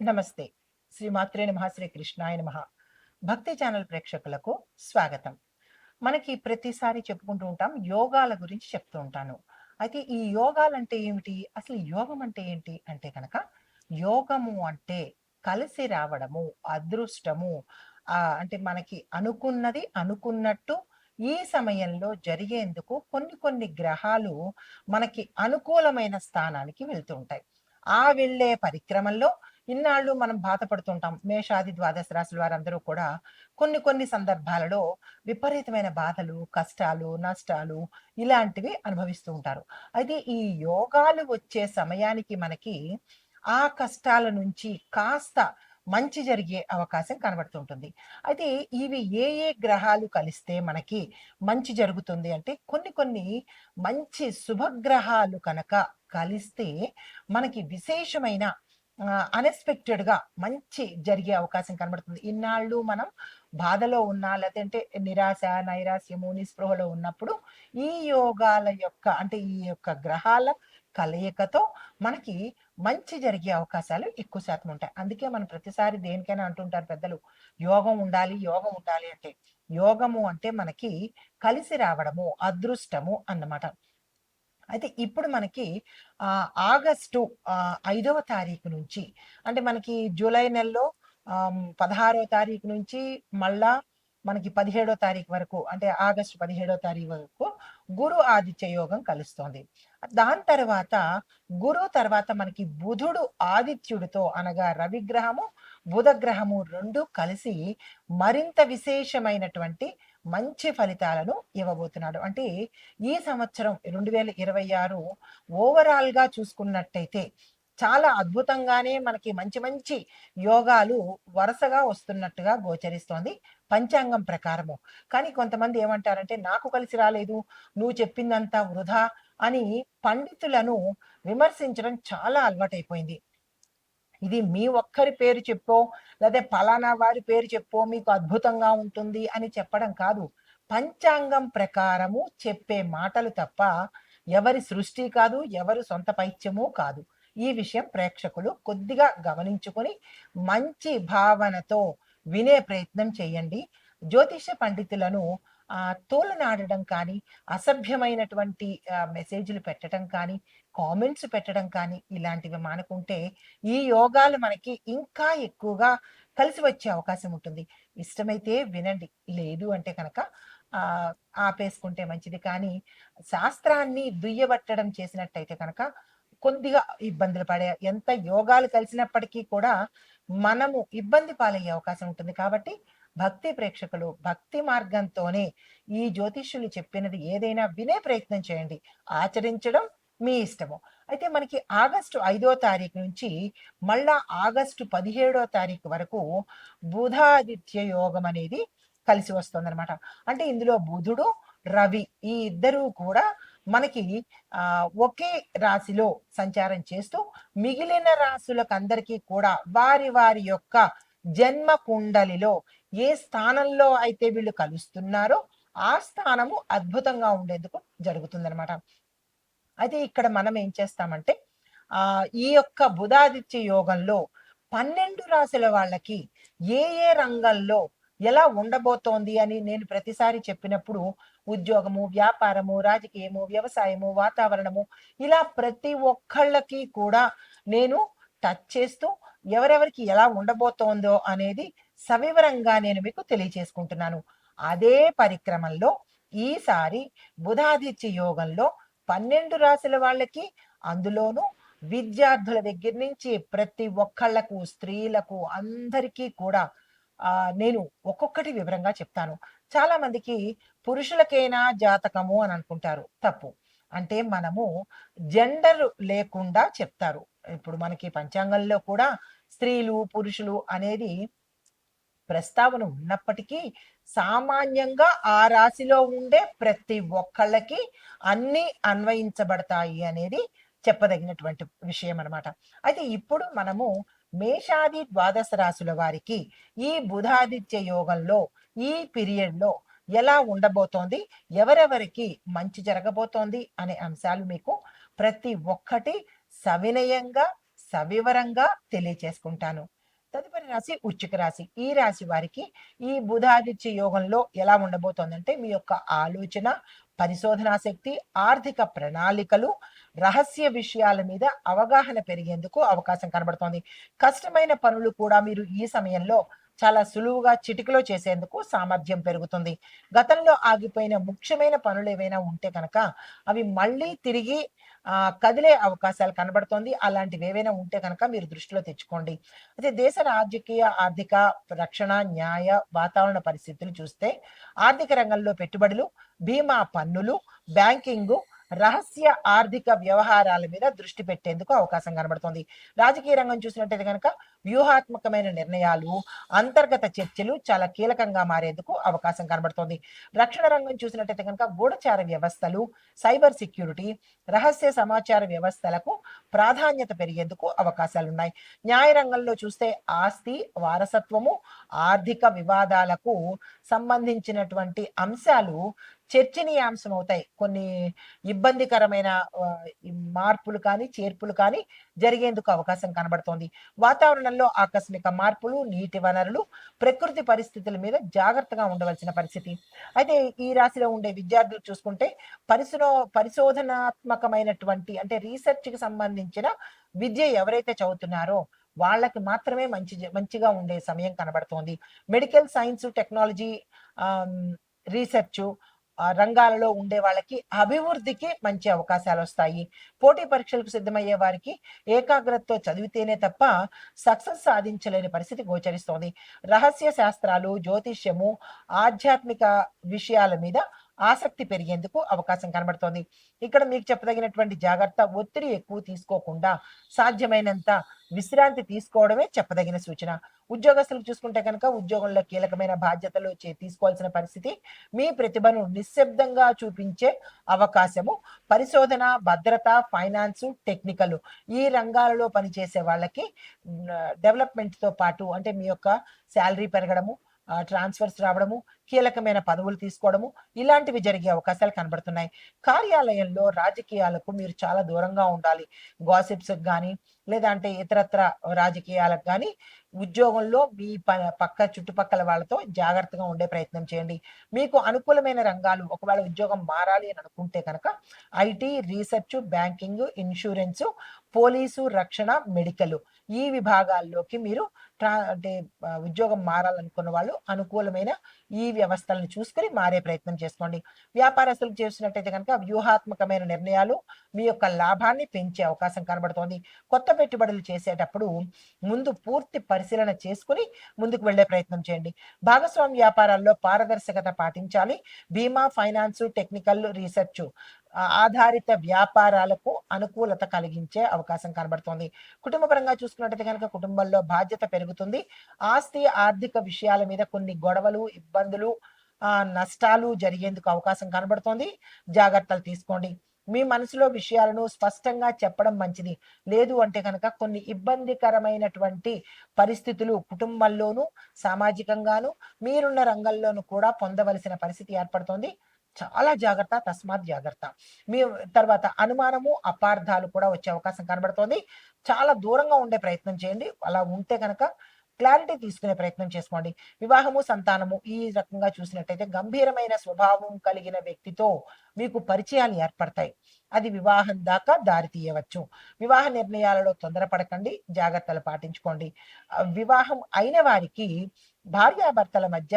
నమస్తే. శ్రీమాత్రే నమః, శ్రీ కృష్ణాయ నమః. భక్తి ఛానల్ ప్రేక్షకులకు స్వాగతం. మనకి ప్రతిసారి చెప్పుకుంటూ ఉంటాం, యోగాల గురించి చెప్తూ ఉంటాను. అయితే ఈ యోగాలంటే ఏమిటి? అసలు యోగం అంటే ఏంటి? అంటే గనక యోగము అంటే కలిసి రావడము, అదృష్టము. అంటే మనకి అనుకున్నది అనుకున్నట్టు ఈ సమయంలో జరిగేందుకు కొన్ని కొన్ని గ్రహాలు మనకి అనుకూలమైన స్థానానికి వెళ్తూ ఉంటాయి. ఆ వెళ్ళే పరిక్రమలో ఇన్నాళ్ళు మనం బాధపడుతుంటాం. మేషాది ద్వాదశ రాశుల వారందరూ కూడా కొన్ని కొన్ని సందర్భాలలో విపరీతమైన బాధలు, కష్టాలు, నష్టాలు ఇలాంటివి అనుభవిస్తూ ఉంటారు. అయితే ఈ యోగాలు వచ్చే సమయానికి మనకి ఆ కష్టాల నుంచి కాస్త మంచి జరిగే అవకాశం కనబడుతుంటుంది. అయితే ఇవి ఏ ఏ గ్రహాలు కలిస్తే మనకి మంచి జరుగుతుంది అంటే కొన్ని కొన్ని మంచి శుభగ్రహాలు కనుక కలిస్తే మనకి విశేషమైన అన్‌ఎక్స్‌పెక్టెడ్‌గా మంచి జరిగే అవకాశం కనబడుతుంది. ఇన్నాళ్ళు మనం బాధలో ఉన్నా లేదంటే నిరాశ, నైరాశ్యము, నిస్పృహలో ఉన్నప్పుడు ఈ యోగాల యొక్క అంటే ఈ యొక్క గ్రహాల కలయికతో మనకి మంచి జరిగే అవకాశాలు ఎక్కువ శాతం ఉంటాయి. అందుకే మనం ప్రతిసారి దేనికైనా అంటుంటారు పెద్దలు, యోగం ఉండాలి, యోగం ఉండాలి అంటే. యోగము అంటే మనకి కలిసి రావడము, అదృష్టము అన్నమాట. అయితే ఇప్పుడు మనకి ఆగస్టు 5వ తారీఖు నుంచి అంటే మనకి జూలై నెలలో 16వ తారీఖు నుంచి మళ్ళా మనకి 17వ తారీఖు వరకు అంటే ఆగస్టు 17వ తారీఖు వరకు గురు ఆదిత్య యోగం కలుస్తోంది. దాని తర్వాత గురువు తర్వాత మనకి బుధుడు ఆదిత్యుడితో అనగా రవిగ్రహము, బుధగ్రహము 2 కలిసి మరింత విశేషమైనటువంటి మంచి ఫలితాలను ఇవ్వబోతున్నాడు. అంటే ఈ సంవత్సరం 2026 ఓవరాల్‌గా చూసుకున్నట్టయితే చాలా అద్భుతంగానే మనకి మంచి మంచి యోగాలు వరుసగా వస్తున్నట్టుగా గోచరిస్తోంది పంచాంగం ప్రకారము. కానీ కొంతమంది ఏమంటారంటే, "నాకు కలిసి రాలేదు. నువ్వు చెప్పిందంతా వృధా" అని పండితులను విమర్శించడం చాలా అలవాటైపోయింది. ఇది మీ ఒక్కరి పేరు చెప్పో, లేదా పలానా వారి పేరు చెప్పో మీకు అద్భుతంగా ఉంటుంది అని చెప్పడం కాదు. పంచాంగం ప్రకారము చెప్పే మాటలు తప్ప ఎవరి సృష్టి కాదు, ఎవరి సొంత పైత్యము కాదు. ఈ విషయం ప్రేక్షకులు కొద్దిగా గమనించుకొని మంచి భావనతో వినే ప్రయత్నం చేయండి. జ్యోతిష పండితులను తోలనాడడం కానీ, అసభ్యమైనటువంటి మెసేజ్‌లు పెట్టడం కానీ, కామెంట్స్ పెట్టడం కానీ ఇలాంటివి మానుకుంటే ఈ యోగాలు మనకి ఇంకా ఎక్కువగా కలిసి వచ్చే అవకాశం ఉంటుంది. ఇష్టమైతే వినండి. లేదు అంటే కనుక ఆపేసుకుంటే మంచిది. కానీ శాస్త్రాన్ని దుయ్యబట్టడం చేసినట్టయితే కనుక కొద్దిగా ఇబ్బందులు పడే ఎంత యోగాలు కలిసినప్పటికీ కూడా మనము ఇబ్బంది పాలయ్యే అవకాశం ఉంటుంది. కాబట్టి భక్తి ప్రేక్షకులు భక్తి మార్గంతోనే ఈ జ్యోతిష్యులు చెప్పినది ఏదైనా వినే ప్రయత్నం చేయండి. ఆచరించడం మీ ఇష్టము. అయితే మనకి ఆగస్టు 5వ తారీఖు నుంచి మళ్ళా ఆగస్టు 17వ తారీఖు వరకు బుధాదిత్య యోగం అనేది కలిసి వస్తుందనమాట. అంటే ఇందులో బుధుడు, రవి ఈ ఇద్దరూ కూడా మనకి ఒకే రాశిలో సంచారం చేస్తూ మిగిలిన రాశులకందరికీ కూడా వారి వారి యొక్క జన్మ కుండలిలో ఏ స్థానంలో అయితే వీళ్ళు కలుస్తున్నారో ఆ స్థానము అద్భుతంగా ఉండేందుకు జరుగుతుందనమాట. అయితే ఇక్కడ మనం ఏం చేస్తామంటే ఈ యొక్క బుధాదిత్య యోగంలో 12 రాశుల వాళ్ళకి ఏ ఏ రంగంలో ఎలా ఉండబోతోంది అని నేను ప్రతిసారి చెప్పినప్పుడు ఉద్యోగము, వ్యాపారము, రాజకీయము, వ్యవసాయము, వాతావరణము ఇలా ప్రతి ఒక్కళ్ళకి కూడా నేను టచ్ చేస్తూ ఎవరెవరికి ఎలా ఉండబోతోందో అనేది సవివరంగా నేను మీకు తెలియచేసుకుంటున్నాను. అదే పరిక్రమంలో ఈసారి బుధాదిత్య యోగంలో 12 రాశుల వాళ్ళకి అందులోనూ విద్యార్థుల దగ్గర నుంచి ప్రతి ఒక్కళ్ళకు, స్త్రీలకు అందరికీ కూడా నేను ఒక్కొక్కటి వివరంగా చెప్తాను. చాలా మందికి పురుషులకేనా జాతకము అని అనుకుంటారు. తప్పు. అంటే మనము జెండర్ లేకుండా చెప్తారు. ఇప్పుడు మనకి పంచాంగంలో కూడా స్త్రీలు, పురుషులు అనేది ప్రస్తావన ఉన్నప్పటికీ సామాన్యంగా ఆ రాశిలో ఉండే ప్రతి ఒక్కళ్ళకి అన్నీ అన్వయించబడతాయి అనేది చెప్పదగినటువంటి విషయం అనమాట. అయితే ఇప్పుడు మనము మేషాది ద్వాదశ రాశుల వారికి ఈ బుధాదిత్య యోగంలో ఈ పీరియడ్‌లో ఎలా ఉండబోతోంది? ఎవరెవరికి మంచి జరగబోతోంది? అనే అంశాలు మీకు ప్రతి ఒక్కటి సవినయంగా, సవివరంగా తెలియచేసుకుంటాను. తదుపరి రాశి వృశ్చిక రాశి. ఈ రాశి వారికి ఈ బుధాదిత్య యోగంలో ఎలా ఉండబోతోందంటే, మీ యొక్క ఆలోచన, పరిశోధనా శక్తి, ఆర్థిక ప్రణాళికలు, రహస్య విషయాల మీద అవగాహన పెరిగేందుకు అవకాశం కనబడుతోంది. కష్టమైన పనులు కూడా మీరు ఈ సమయంలో చాలా సులువుగా చిటికలో చేసేందుకు సామర్థ్యం పెరుగుతుంది. గతంలో ఆగిపోయిన ముఖ్యమైన పనులు ఏవైనా ఉంటే కనుక అవి మళ్ళీ తిరిగి కదిలే అవకాశాలు కనబడుతోంది. అలాంటివి ఏవైనా ఉంటే కనుక మీరు దృష్టిలో తెచ్చుకోండి. అయితే దేశ రాజకీయ, ఆర్థిక, రక్షణ, న్యాయ, వాతావరణ పరిస్థితులు చూస్తే ఆర్థిక రంగంలో పెట్టుబడులు, బీమా, పన్నులు, బ్యాంకింగు, రహస్య ఆర్థిక వ్యవహారాల మీద దృష్టి పెట్టేందుకు అవకాశం కనబడుతోంది. రాజకీయ రంగం చూసినట్టయితే కనుక వ్యూహాత్మకమైన నిర్ణయాలు, అంతర్గత చర్చలు చాలా కీలకంగా మారేందుకు అవకాశం కనబడుతోంది. రక్షణ రంగం చూసినట్టయితే కనుక గూఢచార వ్యవస్థలు, సైబర్ సెక్యూరిటీ, రహస్య సమాచార వ్యవస్థలకు ప్రాధాన్యత పెరిగేందుకు అవకాశాలున్నాయి. న్యాయ రంగంలో చూస్తే ఆస్తి, వారసత్వము, ఆర్థిక వివాదాలకు సంబంధించినటువంటి అంశాలు చర్చనీయాంశం అవుతాయి. కొన్ని ఇబ్బందికరమైన మార్పులు కానీ, చేర్పులు కానీ జరిగేందుకు అవకాశం కనబడుతోంది. వాతావరణంలో ఆకస్మిక మార్పులు, నీటి వనరులు, ప్రకృతి పరిస్థితుల మీద జాగ్రత్తగా ఉండవలసిన పరిస్థితి. అయితే ఈ రాశిలో ఉండే విద్యార్థులు చూసుకుంటే పరిశోధనాత్మకమైనటువంటి అంటే రీసెర్చ్‌కి సంబంధించిన విద్య ఎవరైతే చదువుతున్నారో వాళ్ళకి మాత్రమే మంచిగా ఉండే సమయం కనబడుతోంది. మెడికల్ సైన్స్, టెక్నాలజీ, ఆహ్, రీసెర్చు రంగాలలో ఉండే వాళ్ళకి అభివృద్ధికి మంచి అవకాశాలొస్తాయి. పోటీ పరీక్షలకు సిద్ధమయ్యే వారికి ఏకాగ్రతతో చదివితేనే తప్ప సక్సెస్ సాధించలేని పరిస్థితి గోచరిస్తోంది. రహస్య శాస్త్రాలు, జ్యోతిష్యము, ఆధ్యాత్మిక విషయాల మీద ఆసక్తి పెరిగేందుకు అవకాశం కనబడుతోంది. ఇక్కడ మీకు చెప్పదగినటువంటి జాగ్రత్త, ఒత్తిడి ఎక్కువ తీసుకోకుండా సాధ్యమైనంత విశ్రాంతి తీసుకోవడమే చెప్పదగిన సూచన. ఉద్యోగస్తులకు చూసుకుంటే కనుక ఉద్యోగంలో కీలకమైన బాధ్యతలు తీసుకోవాల్సిన పరిస్థితి, మీ ప్రతిభను నిశ్శబ్దంగా చూపించే అవకాశము, పరిశోధన, భద్రత, ఫైనాన్సు, టెక్నికల్ ఈ రంగాలలో పనిచేసే వాళ్ళకి డెవలప్మెంట్‌తో పాటు అంటే మీ యొక్క సాలరీ పెరగడము, ట్రాన్స్‌ఫర్స్ రావడము, కీలకమైన పదవులు తీసుకోవడము, ఇలాంటివి జరిగే అవకాశాలు కనబడుతున్నాయి. కార్యాలయంలో రాజకీయాలకు మీరు చాలా దూరంగా ఉండాలి. గాసిప్స్‌కి గానీ, లేదంటే ఇతరత్ర రాజకీయాలకు గానీ, ఉద్యోగంలో మీ పక్క చుట్టుపక్కల వాళ్ళతో జాగ్రత్తగా ఉండే ప్రయత్నం చేయండి. మీకు అనుకూలమైన రంగాలు ఒకవేళ ఉద్యోగం మారాలి అని అనుకుంటే కనుక ఐటీ, రీసెర్చ్, బ్యాంకింగ్, ఇన్స్యూరెన్సు, పోలీసు, రక్షణ, మెడికల్ ఈ విభాగాల్లోకి మీరు అంటే ఉద్యోగం మారాలనుకున్న వాళ్ళు అనుకూలమైన ఈ వ్యవస్థలను చూసుకొని మారే ప్రయత్నం చేసుకోండి. వ్యాపారస్తులు చేసినట్టయితే కనుక వ్యూహాత్మకమైన నిర్ణయాలు మీ యొక్క లాభాన్ని పెంచే అవకాశం కనబడుతోంది. కొత్త పెట్టుబడులు చేసేటప్పుడు ముందు పూర్తి పరిశీలన చేసుకుని ముందుకు వెళ్ళే ప్రయత్నం చేయండి. భాగస్వామ్య వ్యాపారాల్లో పారదర్శకత పాటించాలి. బీమా, ఫైనాన్సు, టెక్నికల్, రీసెర్చ్ ఆధారిత వ్యాపారాలకు అనుకూలత కలిగించే అవకాశం కనబడుతోంది. కుటుంబ పరంగా చూసుకున్నట్టయితే కనుక కుటుంబంలో బాధ్యత పెరుగుతుంది. ఆస్తి, ఆర్థిక విషయాల మీద కొన్ని గొడవలు, ఇబ్బందులు, నష్టాలు జరిగేందుకు అవకాశం కనబడుతోంది. జాగ్రత్తలు తీసుకోండి. మీ మనసులో విషయాలను స్పష్టంగా చెప్పడం మంచిది. లేదు అంటే కనుక కొన్ని ఇబ్బందికరమైనటువంటి పరిస్థితులు కుటుంబంలోనూ, సామాజికంగాను, మీరున్న రంగంలోనూ కూడా పొందవలసిన పరిస్థితి ఏర్పడుతోంది. చాలా జాగ్రత్త, తస్మాత్ జాగ్రత్త. మీ తర్వాత అనుమానము, అపార్థాలు కూడా వచ్చే అవకాశం కనబడుతోంది. చాలా దూరంగా ఉండే ప్రయత్నం చేయండి. అలా ఉంటే గనక క్లారిటీ తీసుకునే ప్రయత్నం చేసుకోండి. వివాహము, సంతానము ఈ రకంగా చూసినట్టయితే గంభీరమైన స్వభావం కలిగిన వ్యక్తితో మీకు పరిచయాలు ఏర్పడతాయి. అది వివాహం దాకా దారి తీయవచ్చు. వివాహ నిర్ణయాలలో తొందరపడకండి. జాగ్రత్తలు పాటించుకోండి. వివాహం అయిన వారికి భార్యాభర్తల మధ్య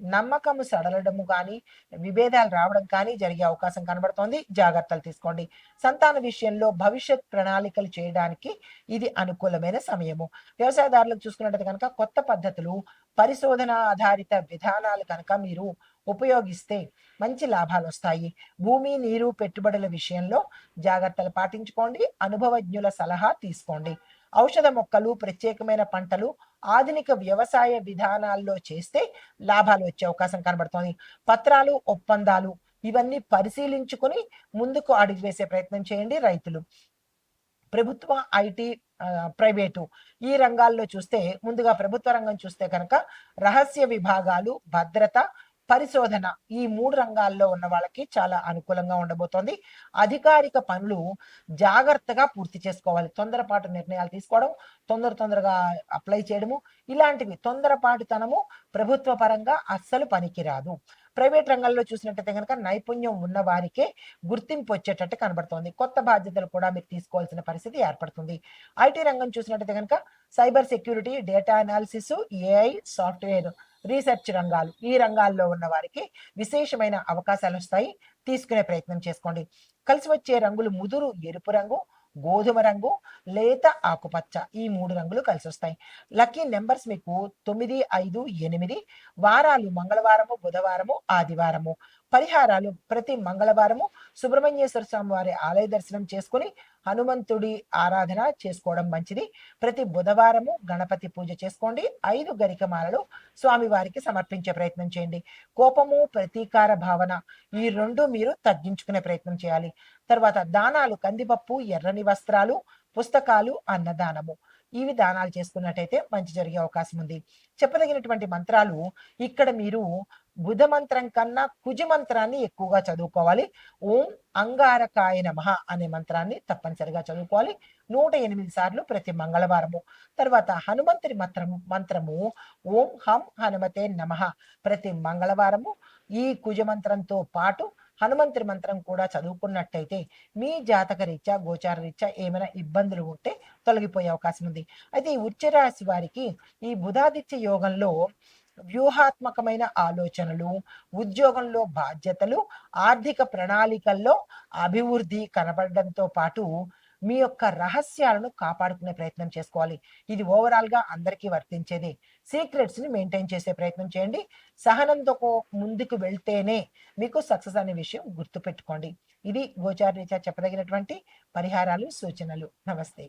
నమ్మకము సడలడము కానీ, విభేదాలు రావడం కానీ జరిగే అవకాశం కనబడుతోంది. జాగ్రత్తలు తీసుకోండి. సంతాన విషయంలో భవిష్యత్ ప్రణాళికలు చేయడానికి ఇది అనుకూలమైన సమయము. వ్యవసాయదారులకు చూసుకున్నట్టయితే కనుక కొత్త పద్ధతులు, పరిశోధన ఆధారిత విధానాలు కనుక మీరు ఉపయోగిస్తే మంచి లాభాలొస్తాయి. భూమి, నీరు, పెట్టుబడుల విషయంలో జాగ్రత్తలు పాటించుకోండి. అనుభవజ్ఞుల సలహా తీసుకోండి. ఔషధ మొక్కలు, ప్రత్యేకమైన పంటలు, ఆధునిక వ్యవసాయ విధానాల్లో చేస్తే లాభాలు వచ్చే అవకాశం కనబడుతోంది. పత్రాలు, ఒప్పందాలు ఇవన్నీ పరిశీలించుకొని ముందుకు అడుగు వేసే ప్రయత్నం చేయండి రైతులు. ప్రభుత్వ, ఐటీ, ప్రైవేటు ఈ రంగాల్లో చూస్తే ముందుగా ప్రభుత్వ రంగం చూస్తే కనుక రహస్య విభాగాలు, భద్రత, పరిశోధన ఈ 3 రంగాల్లో ఉన్న వాళ్ళకి చాలా అనుకూలంగా ఉండబోతోంది. అధికారిక పనులు జాగ్రత్తగా పూర్తి చేసుకోవాలి. తొందరపాటు నిర్ణయాలు తీసుకోవడం, తొందరగా అప్లై చేయడము, ఇలాంటివి తొందరపాటుతనము ప్రభుత్వ పరంగా అస్సలు పనికిరాదు. ప్రైవేట్ రంగంలో చూసినట్టయితే గనక నైపుణ్యం ఉన్న వారికే గుర్తింపు వచ్చేటట్టు కనబడుతోంది. కొత్త బాధ్యతలు కూడా మీరు తీసుకోవాల్సిన పరిస్థితి ఏర్పడుతుంది. ఐటీ రంగం చూసినట్టయితే గనక cyber security, data analysis, AI, software research రంగాలు ఈ రంగాల్లో ఉన్న వారికి విశేషమైన అవకాశాలొస్తాయి. తీసుకునే ప్రయత్నం చేసుకోండి. కలిసి వచ్చే రంగులు ముదురు ఎరుపు రంగు, గోధుమ రంగు, లేత ఆకుపచ్చ ఈ 3 రంగులు కలిసొస్తాయి. లక్కీ నంబర్స్ మీకు 9, 5, 8. వారాలు మంగళవారము, బుధవారము, ఆదివారము. పరిహారాలు ప్రతి మంగళవారము సుబ్రహ్మణ్యేశ్వర స్వామి వారి ఆలయ దర్శనం చేసుకొని హనుమంతుడి ఆరాధన చేసుకోవడం మంచిది. ప్రతి బుధవారము గణపతి పూజ చేసుకోండి. 5 గరికమాలలు స్వామివారికి సమర్పించే ప్రయత్నం చేయండి. కోపము, ప్రతీకార భావన ఈ 2 మీరు తగ్గించుకునే ప్రయత్నం చేయాలి. తర్వాత దానాలు కందిపప్పు, ఎర్రని వస్త్రాలు, పుస్తకాలు, అన్నదానము ఇవి దానాలు చేసుకున్నట్టయితే మంచి జరిగే అవకాశం ఉంది. చెప్పదగినటువంటి మంత్రాలు ఇక్కడ మీరు బుధ మంత్రం కన్నా కుజ మంత్రాన్ని ఎక్కువగా చదువుకోవాలి. ఓం అంగారకాయ నమః అనే మంత్రాన్ని తప్పనిసరిగా చదువుకోవాలి 108 సార్లు ప్రతి మంగళవారము. తర్వాత హనుమంతుడి మంత్రము ఓం హం హనుమతే నమః ప్రతి మంగళవారము ఈ కుజ మంత్రంతో పాటు హనుమంతుడి మంత్రం కూడా చదువుకున్నట్టయితే మీ జాతక రీత్యా, గోచార రీత్యా ఏమైనా ఇబ్బందులు ఉంటే తొలగిపోయే అవకాశం ఉంది. అయితే ఈ వృశ్చిక రాశి వారికి ఈ బుధాదిత్య యోగంలో వ్యూహాత్మకమైన ఆలోచనలు, ఉద్యోగంలో బాధ్యతలు, ఆర్థిక ప్రణాళికల్లో అభివృద్ధి కనబడడంతో పాటు మీ యొక్క రహస్యాలను కాపాడుకునే ప్రయత్నం చేసుకోవాలి. ఇది ఓవరాల్‌గా అందరికీ వర్తించేదే. సీక్రెట్స్‌ని మెయింటైన్ చేసే ప్రయత్నం చేయండి. సహనంతో ముందుకు వెళ్తేనే మీకు సక్సెస్ అనే విషయం గుర్తుపెట్టుకోండి. ఇది గోచార రీత్యా చెప్పదగినటువంటి పరిహారాలు, సూచనలు. నమస్తే.